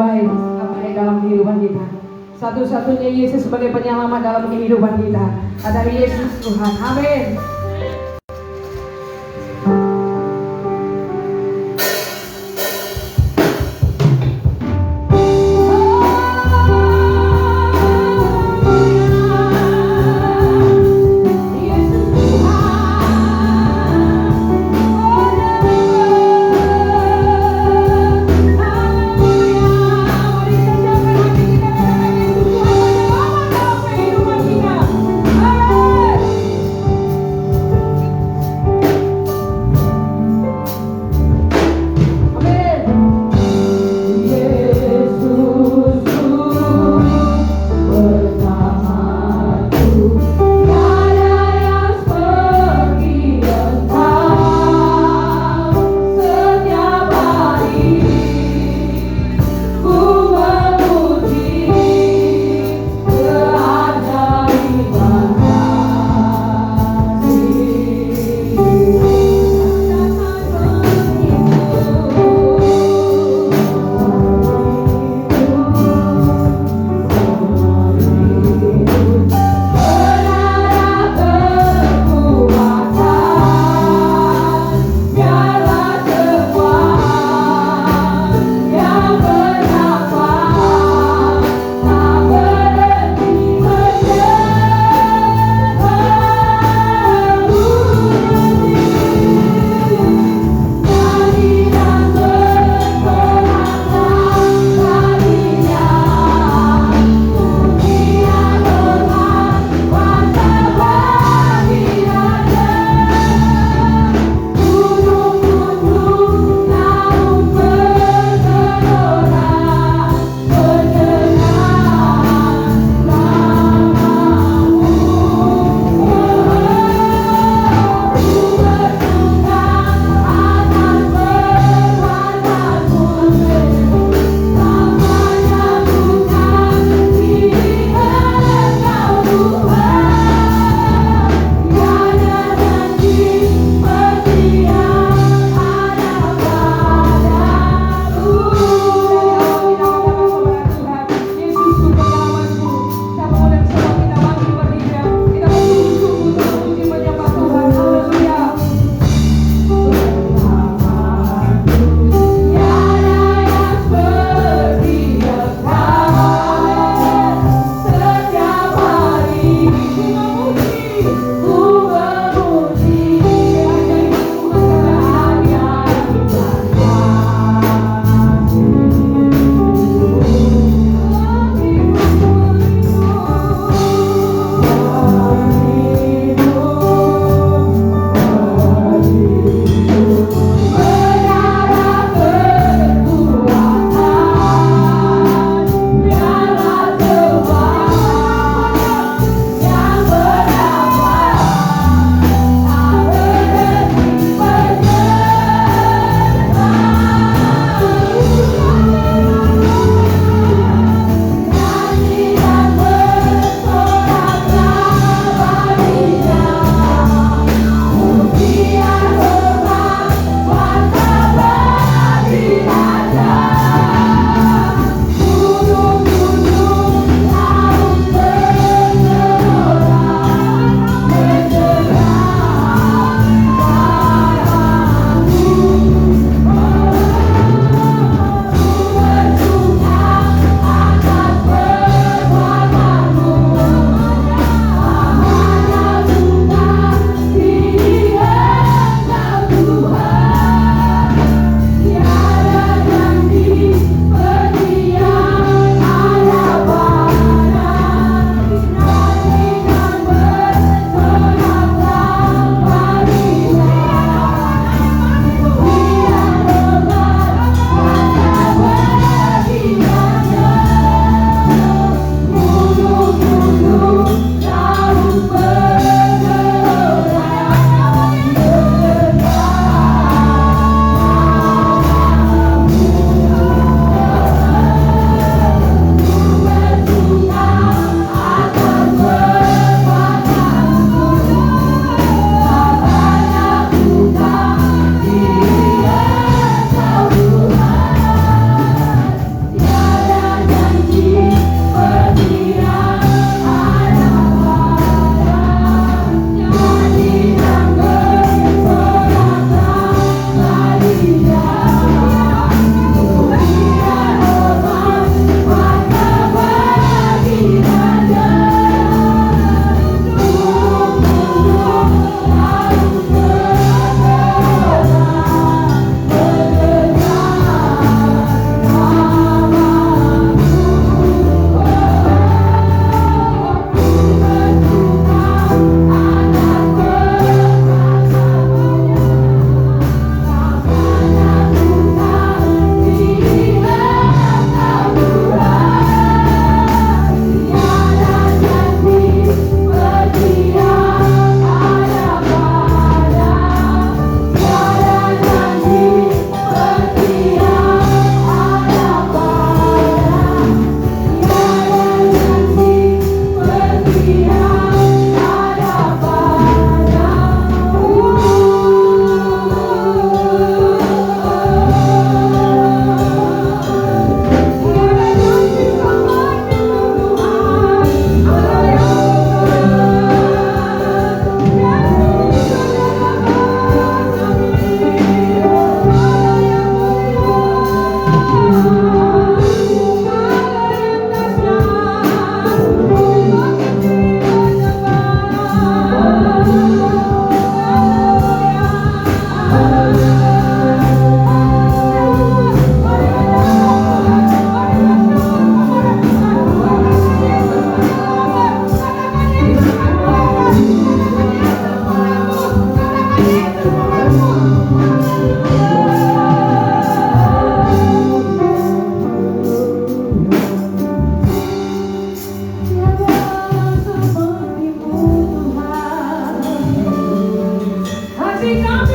baik dalam kehidupan kita. Satu-satunya Yesus sebagai penyelamat dalam kehidupan kita adalah Yesus Tuhan. Amin. Hallelujah.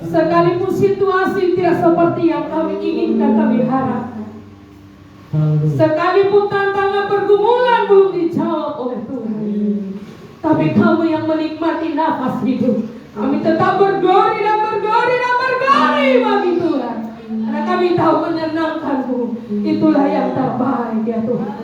Sekalipun situasi tidak seperti yang kami inginkan, kami harapkan. Sekalipun tantangan pergumulan belum dijawab oleh Tuhan, tapi kamu yang menikmati nafas hidup, kami tetap bergori dan bergori dan bergori bagi Tuhan. Karena kami tahu menyenangkan-Mu, itulah yang terbaik ya Tuhan.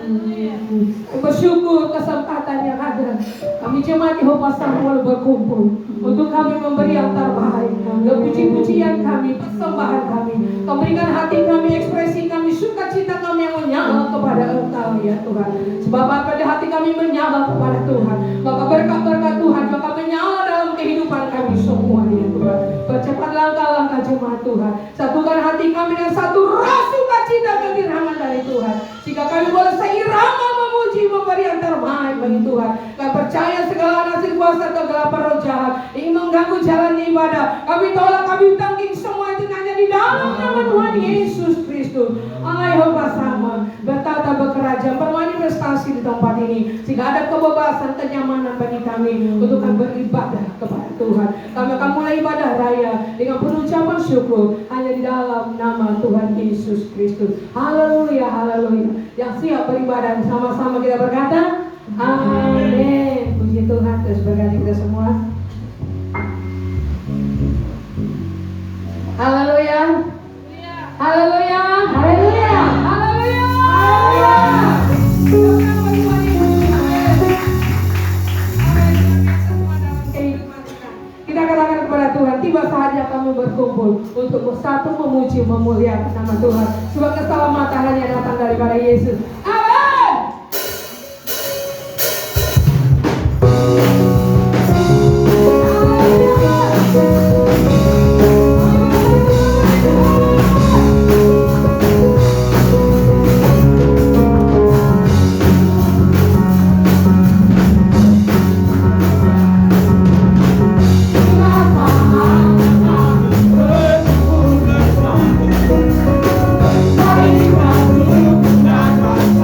Bersyukur kesempatan yang ada. Kami jemaat Yehova Samuel berkumpul untuk kami memberi yang terbaik. Puji-pujian kami, persembahan kami, memberikan hati kami, ekspresi kami, sukacita kami yang menyala kepada Engkau ya Tuhan. Sebab pada hati kami menyala kepada Tuhan, maka berkat-berkat Tuhan maka menyala dalam kehidupan kami semua ya Tuhan. Percepat langkah-langkah jemaat Tuhan, satukan hati kami dengan satu roh sukacita kegirangan dari Tuhan, sehingga kami boleh seirama memuji, memberi yang terbaik bagi Tuhan. Kami percaya segala nasib kuasa kegelapan roh jahat ingin mengganggu jalan ibadah, kami tolak, kami tangking semua itu hanya di dalam nama Tuhan Yesus Kristus. Allah Yehova sama bertata bekerja, bermanifestasi di tempat ini, sehingga ada kebebasan, kenyamanan bagi kami untuk kami beribadah kepada Tuhan. Kami akan mulai ibadah raya dengan penucapan syukur hanya di dalam nama Tuhan Yesus Kristus. Haleluya, haleluya. Yang siap beribadah sama-sama kita berkata amin. Puji Tuhan, terus berkati kita semua. Haleluya. Haleluya. Haleluya. Haleluya. Kita katakan kepada Tuhan, tiba saatnya kami berkumpul untuk bersatu memuji, memuliakan nama Tuhan. Sebab keselamatan hanya datang daripada Yesus. Amin. Bye.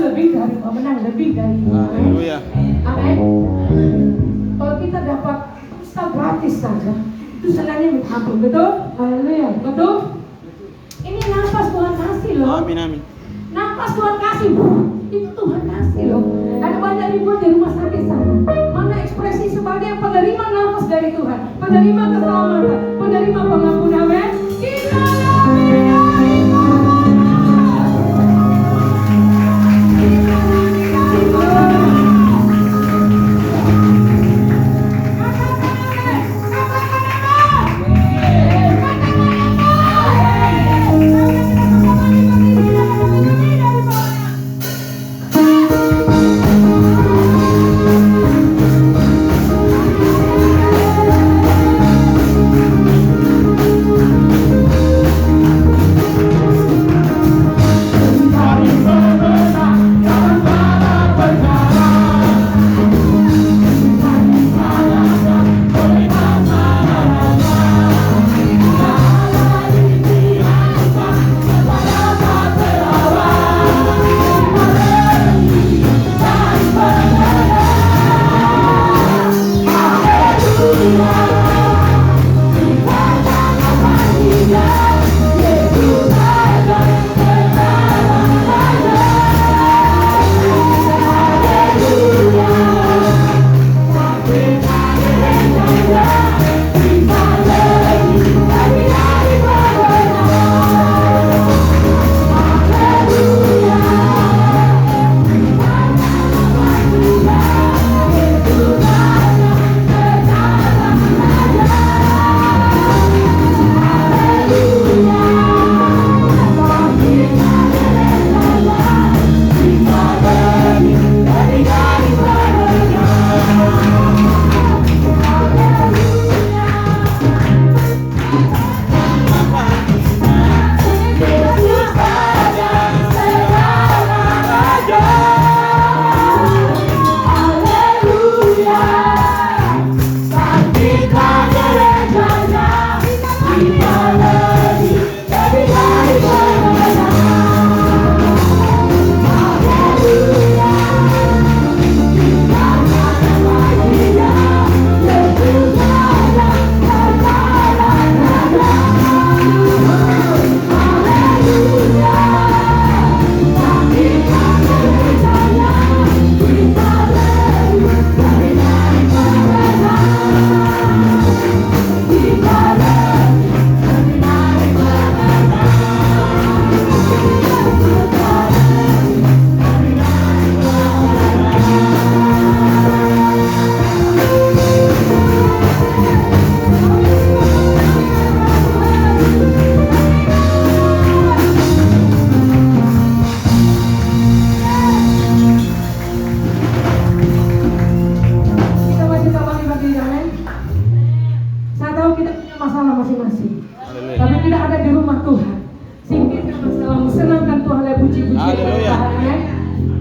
lebih dari pemenang, lebih dari Haleluya. amin. Kalau kita dapat dusta gratis saja, itu senangnya minta ampun, betul? Haleluya, betul? Ini nafas Tuhan kasih loh. Amin, amin. Nafas Tuhan kasih, itu Tuhan kasih loh. Ada banyak ribuan di rumah sakit sana. Mana ekspresi sebagai penerima nafas dari Tuhan, penerima keselamatan, penerima pengampunan, amin. Kita lebih dari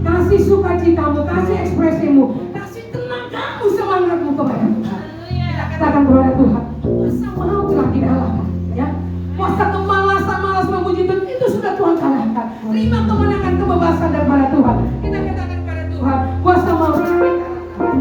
kasih sukacitamu, kasih ekspresimu, kasih tenang kamu, semangatmu kepada Tuhan. Kita katakan kepada Tuhan, kuasa maut telah dikalahkan, ya. Kuasa kemalasan, malas memuji Tuhan itu sudah Tuhan kalahkan. Terima kemenangan, kebebasan daripada Tuhan. Kita katakan kepada Tuhan, kuasa maut telah dikalahkan.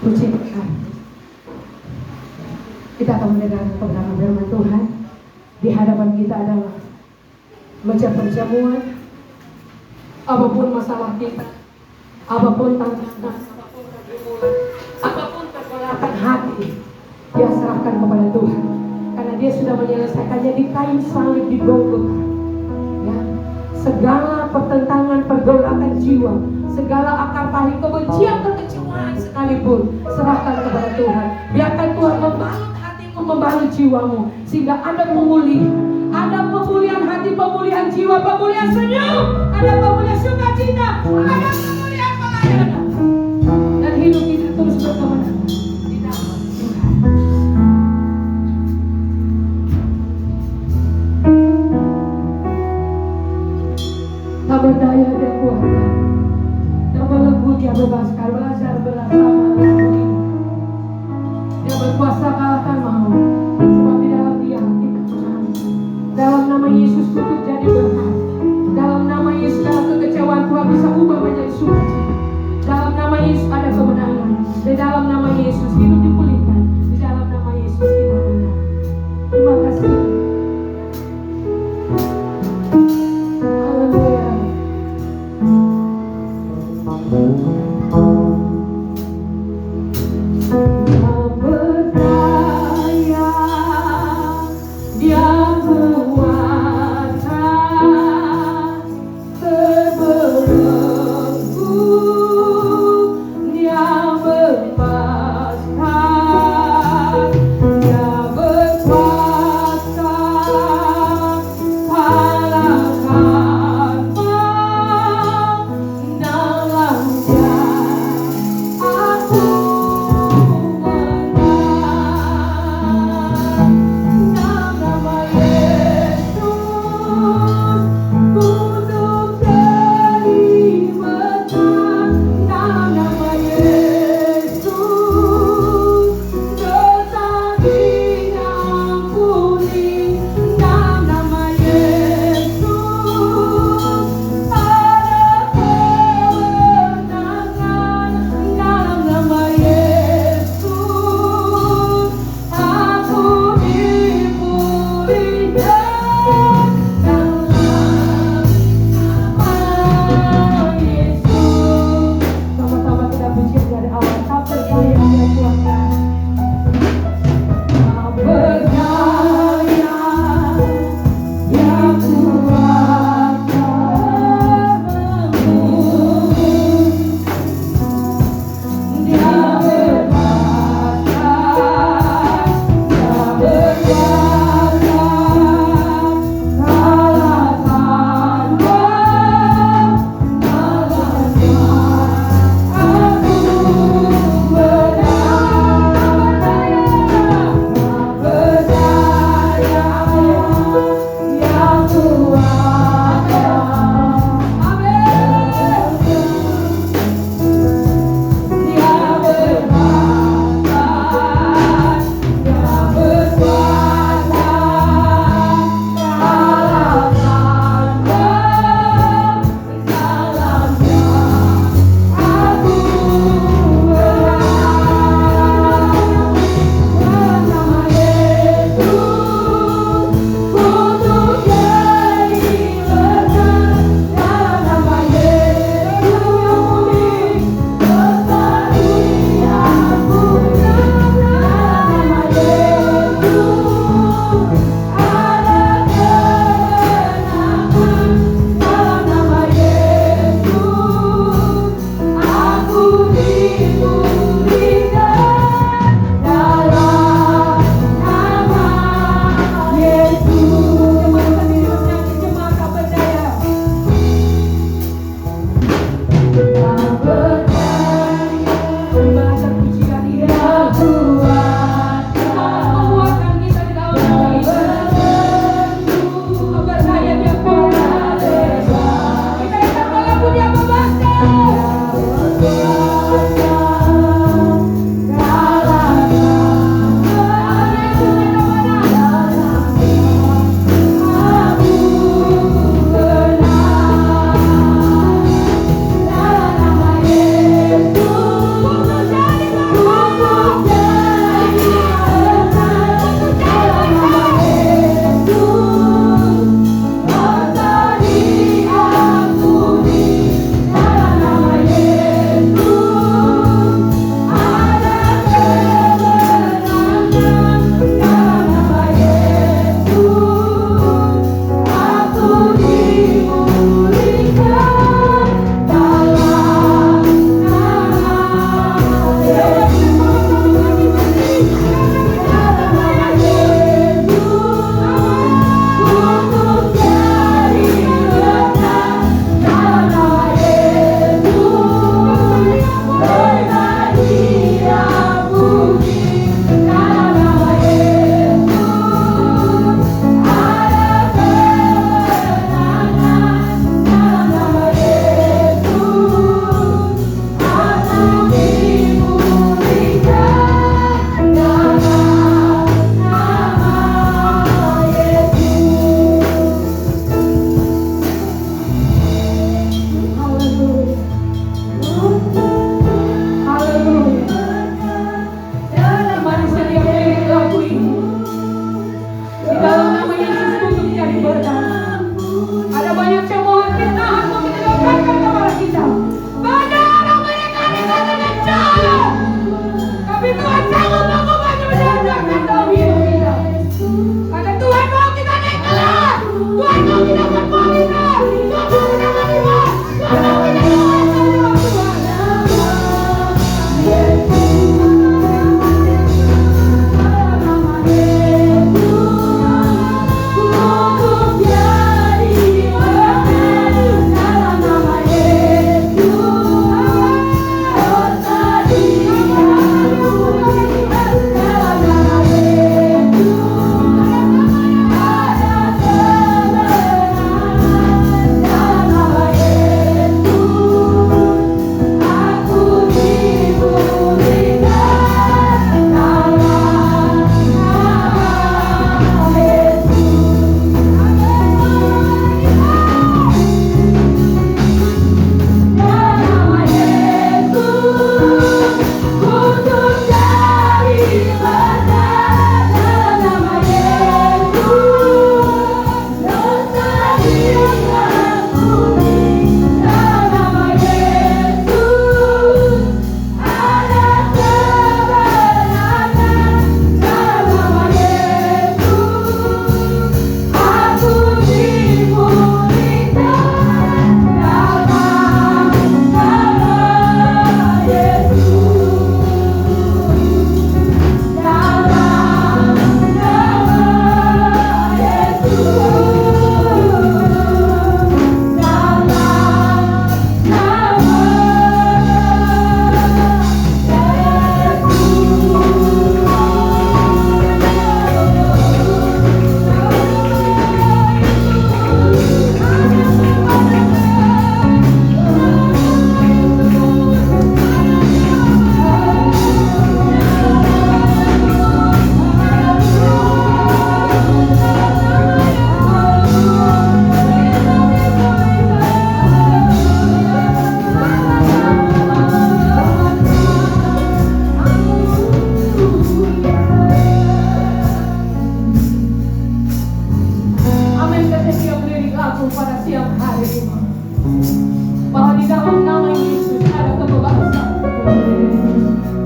Puji Tuhan. Kita akan mendengar kebenaran firman Tuhan. Di hadapan kita adalah meja perjamuan. Apapun masalah kita, apapun tantangan, apapun pergolakan hati, dia serahkan kepada Tuhan. Karena dia sudah menyelesaikannya di kayu salib di Golgota. Ya. Segala pertentangan, pergolakan jiwa, segala akar pahit, kebencian, kekecewaan sekalipun, serahkan kepada Tuhan. Biarkan Tuhan membalut hatimu, membalut jiwamu, sehingga ada pemulihan, ada pemulihan hati, pemulihan jiwa, pemulihan senyum, ada pemulihan sukacita, ada pemulihan pelayanan, dan hidup kita terus berkemenangan di dalam Tuhan. Tak berdaya dia kuasa, tak belenggu dia bebaskan, belajar bersama dengan ini. Dia berkuasa kalahkan mau, sebab di dalam dia kita menang. Dalam nama Yesus kutuk jadi berkat. Dalam nama Yesus segala kekecewaan Tuhan bisa ubah menjadi sukacita.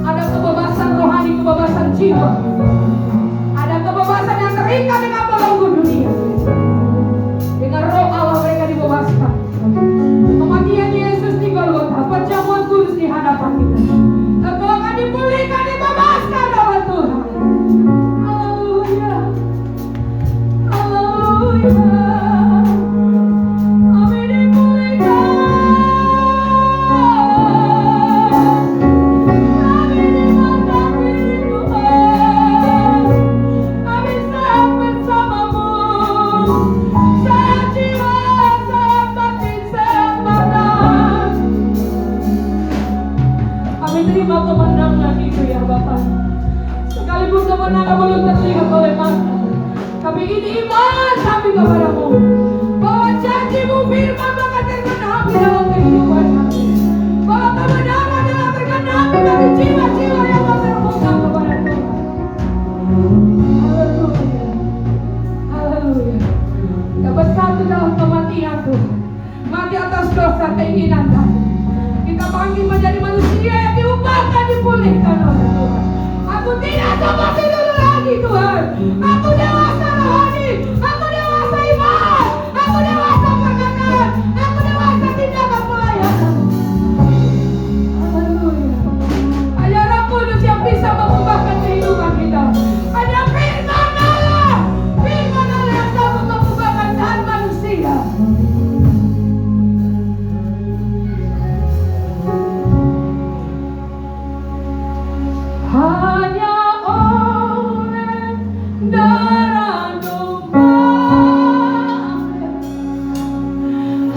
Ada kebebasan rohani, kebebasan jiwa. Ada kebebasan yang terikat dengan belenggu dunia. Dengan roh Allah mereka dibebaskan. Kematian Yesus di Golgota, perjamuan kudus di hadapan kita. Engkau akan dipulihkan, dibebaskan oleh Tuhan. Haleluya. Haleluya. Terima kemenangan itu ya Bapak. Sekalipun kemenangan belum terlihat oleh mata, tapi ini iman kami kepadamu, bahwa janjimu firman akan tergenapi dalam kehidupan kami, bahwa kebenaran adalah tergenapi bagi jiwa-jiwa yang berpegang kepada Tuhan. Haleluya. Haleluya. Kita bersatu dalam kematian Tuhan, mati atas dosa keinginan kami. Kita panggil menjadi manusia yang diubahkan, dipulihkan oleh Tuhan. Aku tidak seperti dulu lagi Tuhan. Aku dewasa rohani, aku dewasa iman, aku dewasa perkataan, aku dewasa tindakan pelayanan. Haleluya. Hanya Roh Kudus yang bisa mengubahkan kehidupan kita. Hanya firman Allah yang sanggup mengubahkan dan manusia. Hanya oleh darah domba,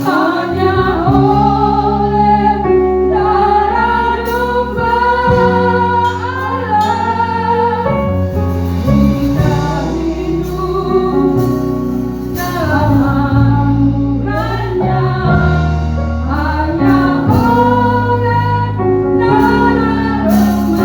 hanya oleh darah domba Allah, kita hidup dalam anugerahnya. Hanya oleh darah domba.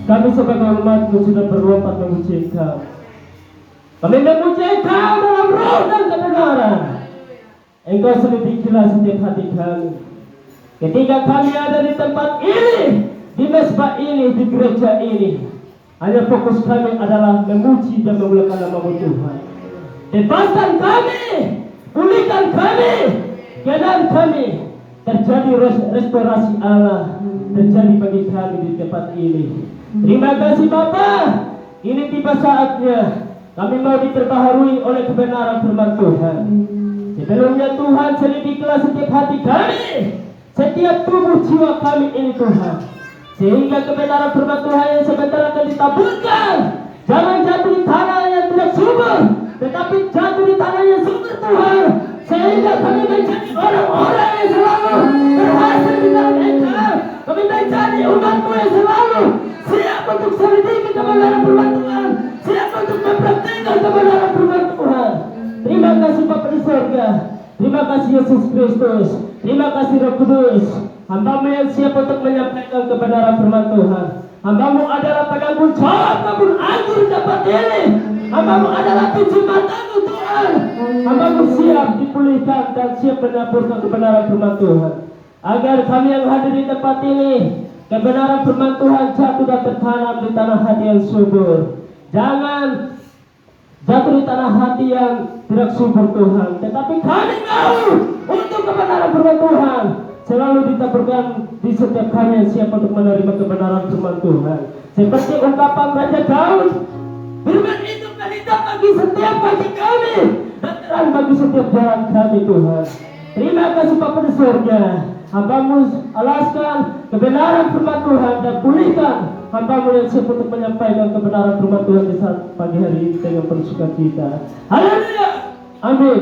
Kami sebagai umat-Mu sudah berlompat memuji Engkau. Kami memuji Engkau dalam roh dan kebenaran. Engkau selidikilah setiap hati kami. Ketika kami ada di tempat ini, di mesbah ini, di gereja ini, hanya fokus kami adalah memuji dan memuliakan nama-Mu Tuhan. Bebaskan kami, pulihkan kami, keadaan kami, terjadi restorasi Allah, terjadi bagi kami di tempat ini. Terima kasih Bapa. Ini tiba saatnya kami mau diperbaharui oleh kebenaran firman Tuhan. Sebelumnya Tuhan, selidikilah setiap hati kami, setiap tubuh jiwa kami ini Tuhan, sehingga kebenaran firman Tuhan yang sebentar akan ditaburkan jangan jatuh di tanah yang tidak subur, tetapi jatuh di tanah yang subur Tuhan, sehingga kami menjadi orang-orang yang selalu berhasil di dalam Engkau. Kami menjadi umat-Mu yang selalu siap untuk selidiki kebenaran firman Tuhan, siap untuk mempraktikkan kebenaran firman Tuhan. Terima kasih Bapa di surga, terima kasih Yesus Kristus, terima kasih Roh Kudus. Hamba-Mu yang siap untuk menyampaikan kebenaran firman Tuhan. Hamba-Mu adalah penanggung jawab kebun anggur dapat ini. Hamba-Mu adalah tujuh mata-Mu Tuhan. Hamba-Mu siap dipulihkan dan siap menyempurnakan kebenaran firman Tuhan. agar kami yang hadir di tempat ini, kebenaran firman Tuhan jatuh dan tertanam di tanah hati yang subur. Jangan jatuh di tanah hati yang tidak subur Tuhan, tetapi kami mau untuk kebenaran firman Tuhan selalu ditaburkan di setiap kami yang siap untuk menerima kebenaran firman Tuhan. Seperti ungkapan Raja Daud, firman itu pelita bagi setiap kaki kami dan terang bagi setiap jalan kami Tuhan. Terima kasih Bapa di surga. Hamba-Mu alaskan kebenaran firman Tuhan dan pulihkan hamba-Mu yang siap untuk menyampaikan kebenaran firman Tuhan di saat pagi hari ini dengan penuh sukacita. Haleluya. Amin.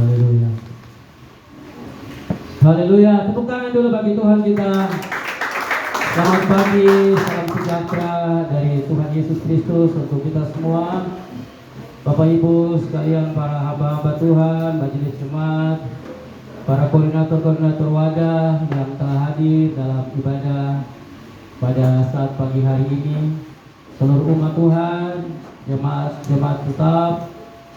Haleluya. Haleluya. Tepuk tangan dulu bagi Tuhan kita. Selamat pagi, salam sejahtera dari Tuhan Yesus Kristus untuk kita semua. Bapak Ibu sekalian, para hamba-hamba Tuhan, majelis jemaat, para koordinator-koordinator wadah yang telah hadir dalam ibadah pada saat pagi hari ini, seluruh umat Tuhan, jemaat tetap,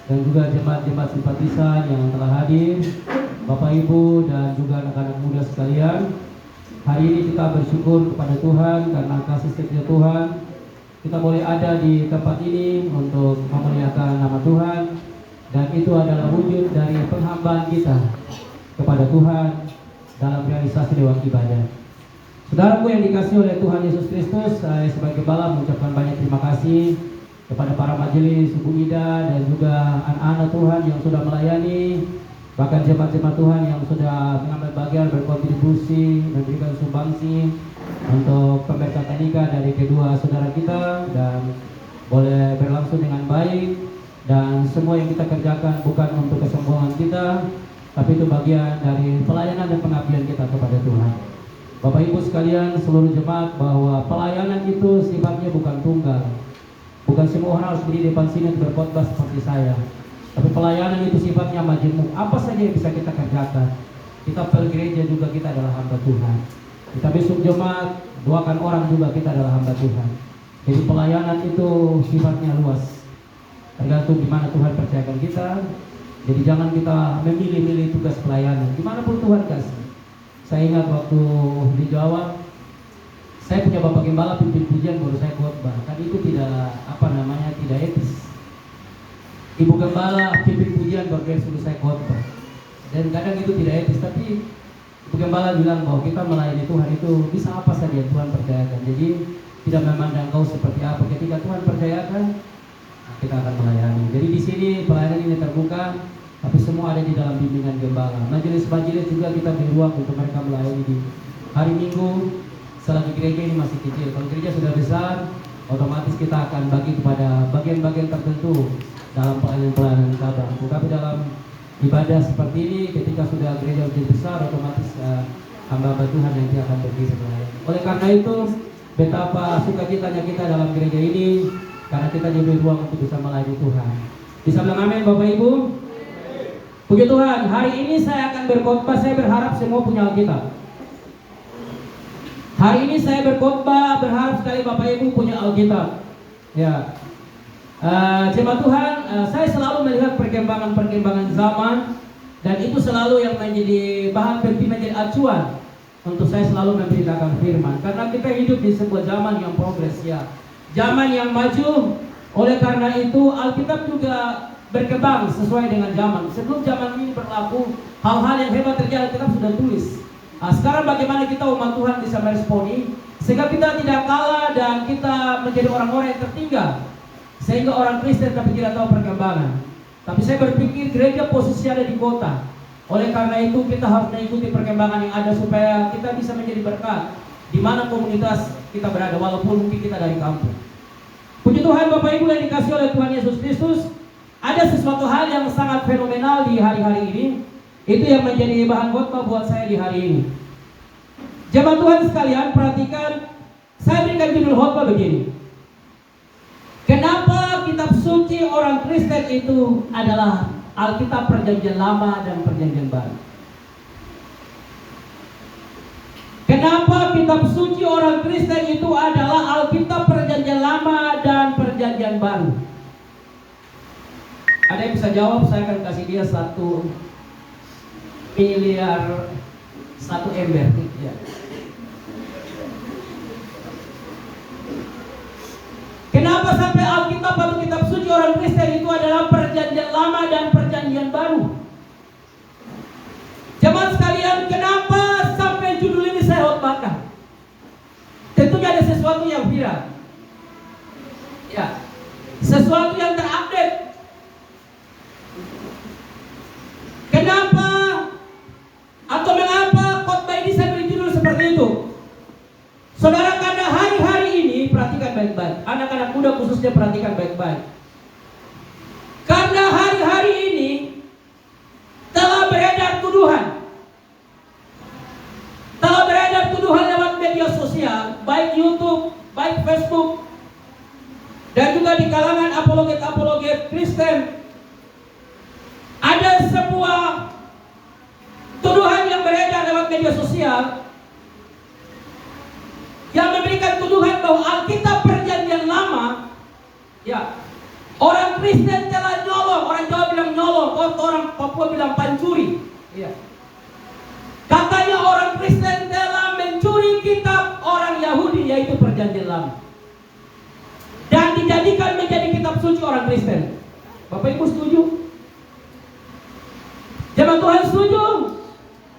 dan juga jemaat-jemaat simpatisan yang telah hadir, Bapak Ibu dan juga anak-anak muda sekalian. Hari ini kita bersyukur kepada Tuhan karena kasih setia Tuhan. Kita boleh ada di tempat ini untuk memuliakan nama Tuhan, dan itu adalah wujud dari penghambaan kita kepada Tuhan dalam realisasi lewat ibadah. Saudaraku yang dikasihi oleh Tuhan Yesus Kristus, saya sebagai gembala mengucapkan banyak terima kasih kepada para majelis, Ibu Ida dan juga anak-anak Tuhan yang sudah melayani, bahkan jemaat-jemaat Tuhan yang sudah mengambil bagian berkontribusi, memberikan sumbangsi untuk pemberkatan nikah dari kedua saudara kita, dan boleh berlangsung dengan baik, dan semua yang kita kerjakan bukan untuk kesombongan kita, tapi itu bagian dari pelayanan dan pengabdian kita kepada Tuhan. Bapak Ibu sekalian, seluruh jemaat, bahwa pelayanan itu sifatnya bukan tunggal. Bukan semua orang harus berdiri di depan sini untuk berkhotbah seperti saya. Tapi pelayanan itu sifatnya majemuk. Apa saja yang bisa kita kerjakan. Kita pergi gereja juga, kita adalah hamba Tuhan. Kita besok jemaat, doakan orang juga, kita adalah hamba Tuhan. Jadi pelayanan itu sifatnya luas. Tergantung di mana Tuhan percayakan kita. Jadi jangan kita memilih-milih tugas pelayanan. Dimanapun Tuhan kasih. Saya ingat waktu di Jawa, saya punya bapak gembala pimpin pujian baru saya khotbah. Kan itu tidak tidak etis. Ibu gembala pimpin pujian baru dia suruh saya khotbah. Dan kadang itu tidak etis, tapi Ibu gembala bilang bahwa kita melayani Tuhan itu bisa apa saja yang Tuhan percayakan. Jadi tidak memandang kau seperti apa. Ketika Tuhan percayakan, kita akan melayani. Jadi di sini pelayanan ini terbuka, tapi semua ada di dalam bimbingan gembala. Majelis-majelis juga kita beri ruang untuk mereka melayani di hari Minggu. Selagi gereja ini masih kecil, kalau gereja sudah besar, otomatis kita akan bagi kepada bagian-bagian tertentu dalam pelayanan-pelayanan cabang. Tetapi dalam ibadah seperti ini, ketika sudah gereja menjadi besar, otomatis hamba-hamba Tuhan yang dia akan pergi melayani. Oleh karena itu, betapa sukacitanya kita dalam gereja ini, karena kita diberi ruang untuk bisa melayani Tuhan. Bisa bilang amin Bapak Ibu? Puji Tuhan, hari ini saya akan berkhotbah. Saya berharap semua punya Alkitab. Hari ini saya berkhotbah, berharap sekali Bapak Ibu punya Alkitab. Ya, jemaat Tuhan, saya selalu melihat perkembangan zaman, dan itu selalu yang menjadi bahan penting, menjadi acuan untuk saya selalu memberitakan firman. Karena kita hidup di sebuah zaman yang progres, ya, zaman yang maju. Oleh karena itu Alkitab juga berkembang sesuai dengan zaman. Sebelum zaman ini berlaku, hal-hal yang hebat terjadi, Alkitab sudah tulis. Sekarang bagaimana kita umat Tuhan bisa meresponi sehingga kita tidak kalah dan kita menjadi orang-orang yang tertinggal, sehingga orang Kristen tapi tidak tahu perkembangan. Tapi saya berpikir gereja posisi ada di kota. Oleh karena itu kita harus mengikuti perkembangan yang ada supaya kita bisa menjadi berkat di mana komunitas kita berada, walaupun mungkin kita dari kampung. Puji Tuhan Bapak Ibu yang dikasih oleh Tuhan Yesus Kristus, ada sesuatu hal yang sangat fenomenal di hari-hari ini. Itu yang menjadi bahan khotbah buat saya di hari ini. Jemaat Tuhan sekalian, perhatikan, saya berikan judul khotbah begini. Kenapa kitab suci orang Kristen itu adalah Alkitab Perjanjian Lama dan Perjanjian Baru? Kenapa kitab suci orang Kristen itu adalah Alkitab Perjanjian Lama dan Perjanjian Baru? Ada yang bisa jawab? Saya akan kasih dia 1 miliar 1 ember. Ya. Kenapa sampai Alkitab atau kitab suci orang Kristen itu adalah Perjanjian Lama dan Perjanjian Baru? Jemaat sekalian, kenapa sampai judul ini saya khotbahkan? Tentunya ada sesuatu yang viral. Ya, sesuatu yang terupdate. Kenapa atau mengapa khotbah ini saya beri judul seperti itu? Saudara, karena hari-hari ini perhatikan baik-baik. Anak-anak muda khususnya perhatikan baik-baik. Karena hari-hari ini telah beredar tuduhan. Telah beredar tuduhan lewat media sosial, baik YouTube, baik Facebook, dan juga di kalangan apologet-apologet Kristen. Ada sebuah tuduhan yang beredar lewat media sosial yang memberikan tuduhan bahwa Alkitab Perjanjian Lama, ya, orang Kristen telah nyolong. Orang Jawa bilang nyolong, orang Papua bilang pancuri. Ya. Katanya orang Kristen telah mencuri kitab orang Yahudi, yaitu Perjanjian Lama, dan dijadikan menjadi kitab suci orang Kristen. Bapak Ibu setuju? Jemaat Tuhan setuju?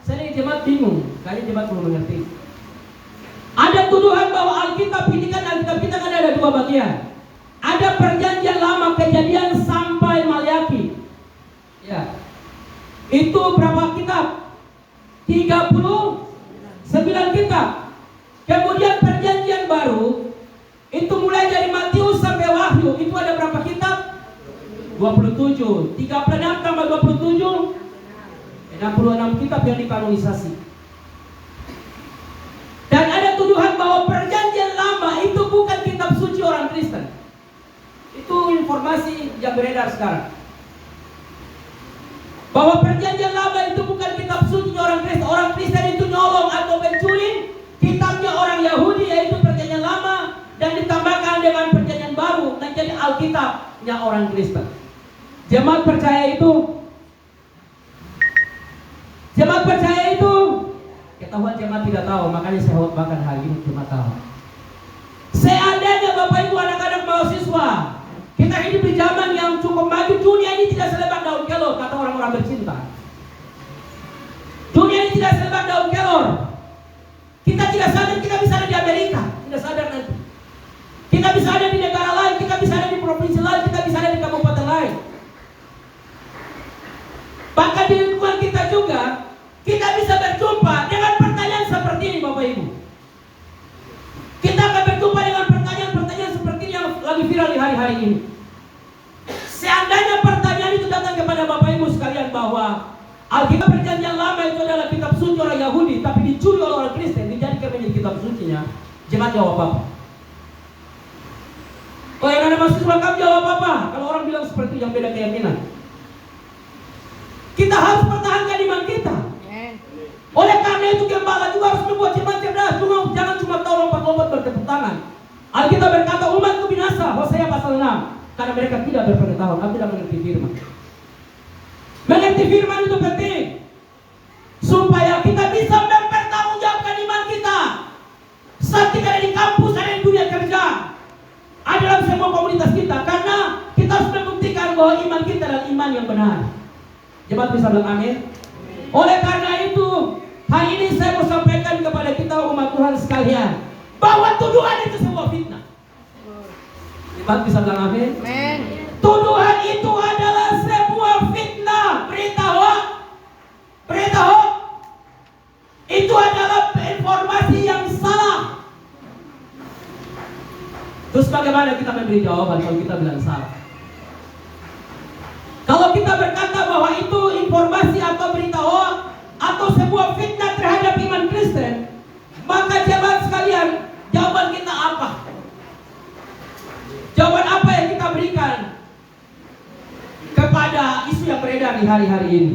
Saya ini jemaat bingung, kayaknya jemaat belum mengerti. Ada tuduhan bahwa Alkitab kita kan ada 2 bagian. Ada Perjanjian Lama, Kejadian sampai Maliaki. Ya. Itu berapa kitab? 39 kitab. Kemudian Perjanjian Baru itu mulai dari Matius sampai Wahyu. Itu ada berapa kitab? 27. 36 tambah 27, 66 kitab yang dikanonisasi. Dan ada tuduhan bahwa Perjanjian Lama itu bukan kitab suci orang Kristen. Itu informasi yang beredar sekarang, bahwa Perjanjian Lama itu bukan kitab suci orang Kristen. Orang Kristen itu nyolong atau mencuri kitabnya orang Yahudi, yaitu Perjanjian Lama, dan ditambahkan dengan Perjanjian Baru menjadi Alkitabnya orang Kristen. Jemaat percaya itu? Jemaat percaya itu? Ketahuan jemaat tidak tahu, makanya saya khotbahkan hari ini jemaat tahu. Seandainya Bapak Ibu anak-anak mahasiswa, kita hidup di zaman yang cukup maju, dunia ini tidak selebar daun kelor, kata orang-orang bercinta. Dunia ini tidak selebar daun kelor. Kita tidak sadar kita bisa ada di Amerika, tidak sadar nanti. Kita bisa ada di negara lain, kita bisa ada di provinsi lain, kita bisa ada di kabupaten lain. Bahkan di lingkungan kita juga, kita bisa berjumpa dengan pertanyaan seperti ini Bapak Ibu. Kita akan berjumpa dengan pertanyaan-pertanyaan seperti ini yang lagi viral di hari-hari ini. Seandainya pertanyaan itu datang kepada Bapak Ibu sekalian bahwa Alkitab Perjanjian Lama itu adalah kitab suci orang Yahudi, tapi dicuri oleh orang Kristen, dijadikan menjadi kitab sucinya, jemaat jawab apa? Oh, yang ada mahasiswa kamu jawab apa? Kalau orang bilang seperti yang beda keyakinan, kita harus pertahankan iman kita. Oleh karena itu gembala juga harus membuat jemaat cerdas. Jangan cuma tahu lompat-lompat bertepuk tangan. Alkitab berkata umatku binasa, Hosea pasal 6, karena mereka tidak berpengetahuan, tidak mengerti firman. Mengerti firman itu penting, supaya kita bisa mempertanggungjawabkan iman kita saat kita ada di kampus, ada di dunia kerja, ada dalam semua komunitas kita. Karena kita harus membuktikan bahwa iman kita adalah iman yang benar. Jemaat bisa bilang amin. Oleh karena itu, hari ini saya mau sampaikan kepada kita umat Tuhan sekalian, bahwa tuduhan itu sebuah fitnah. Jemaat bisa bilang amin. Tuduhan itu adalah sebuah fitnah, berita hoax. Terus bagaimana kita memberi jawaban kalau kita bilang salah? Kalau kita berkata bahwa itu informasi atau berita hoax atau sebuah fitnah terhadap iman Kristen, maka jemaat sekalian, jawaban kita apa? Jawaban apa yang kita berikan kepada isu yang beredar di hari-hari ini?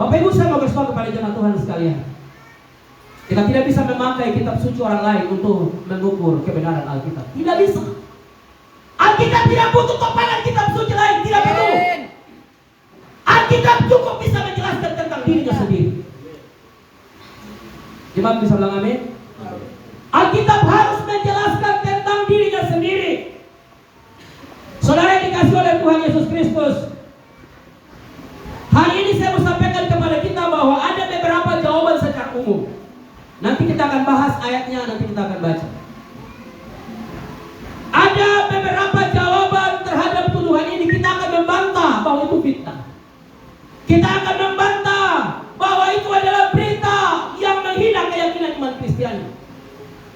Bapak Ibu, saya mau bersuara kepada jemaat Tuhan sekalian. Kita tidak bisa memakai kitab suci orang lain untuk mengukur kebenaran Alkitab. Tidak bisa. Alkitab tidak butuh topangan kitab suci lain, tidak butuh. Alkitab cukup bisa menjelaskan tentang dirinya sendiri. Jemaat bisa bilang amin? Alkitab harus menjelaskan tentang dirinya sendiri. Saudara yang dikasih oleh Tuhan Yesus Kristus, hari ini saya mau sampaikan kepada kita bahwa ada beberapa jawaban secara umum. Nanti kita akan bahas ayatnya, nanti kita akan baca. Ada beberapa jawaban terhadap tuduhan ini. Kita akan membantah bahwa itu fitnah. Kita akan membantah bahwa itu adalah berita yang menghina keyakinan iman Kristiani.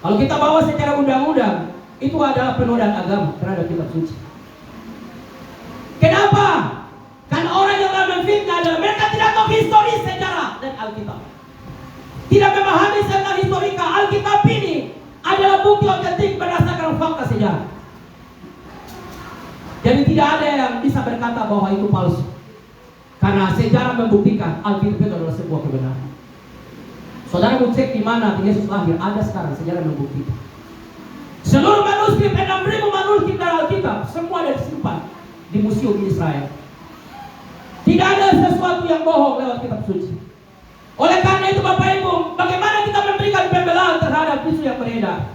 Kalau kita bawa secara undang-undang, itu adalah penodaan agama terhadap kitab suci. Kenapa? Karena orang yang memfitnah adalah mereka tidak tahu histori sejarah dan Alkitab. Tidak memahami tentang historika. Alkitab ini adalah bukti otentik berdasarkan fakta sejarah. Jadi tidak ada yang bisa berkata bahwa itu palsu. Karena sejarah membuktikan Alkitab itu adalah sebuah kebenaran. Saudara mau cek di mana Yesus lahir, ada sekarang sejarah membuktikan. Seluruh manuskrip, 6.000 manuskrip dari Alkitab, semua ada disimpan di museum di Israel. Tidak ada sesuatu yang bohong lewat kitab suci. Oleh karena itu Bapak Ibu, bagaimana kita memberikan pembelaan terhadap isu yang beredar?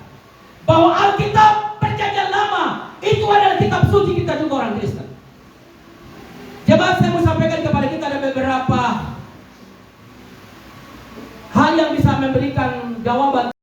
Bahwa Alkitab Perjanjian Lama itu adalah kitab suci kita juga orang Kristen. Jemaat, saya mau sampaikan kepada kita ada beberapa hal yang bisa memberikan jawaban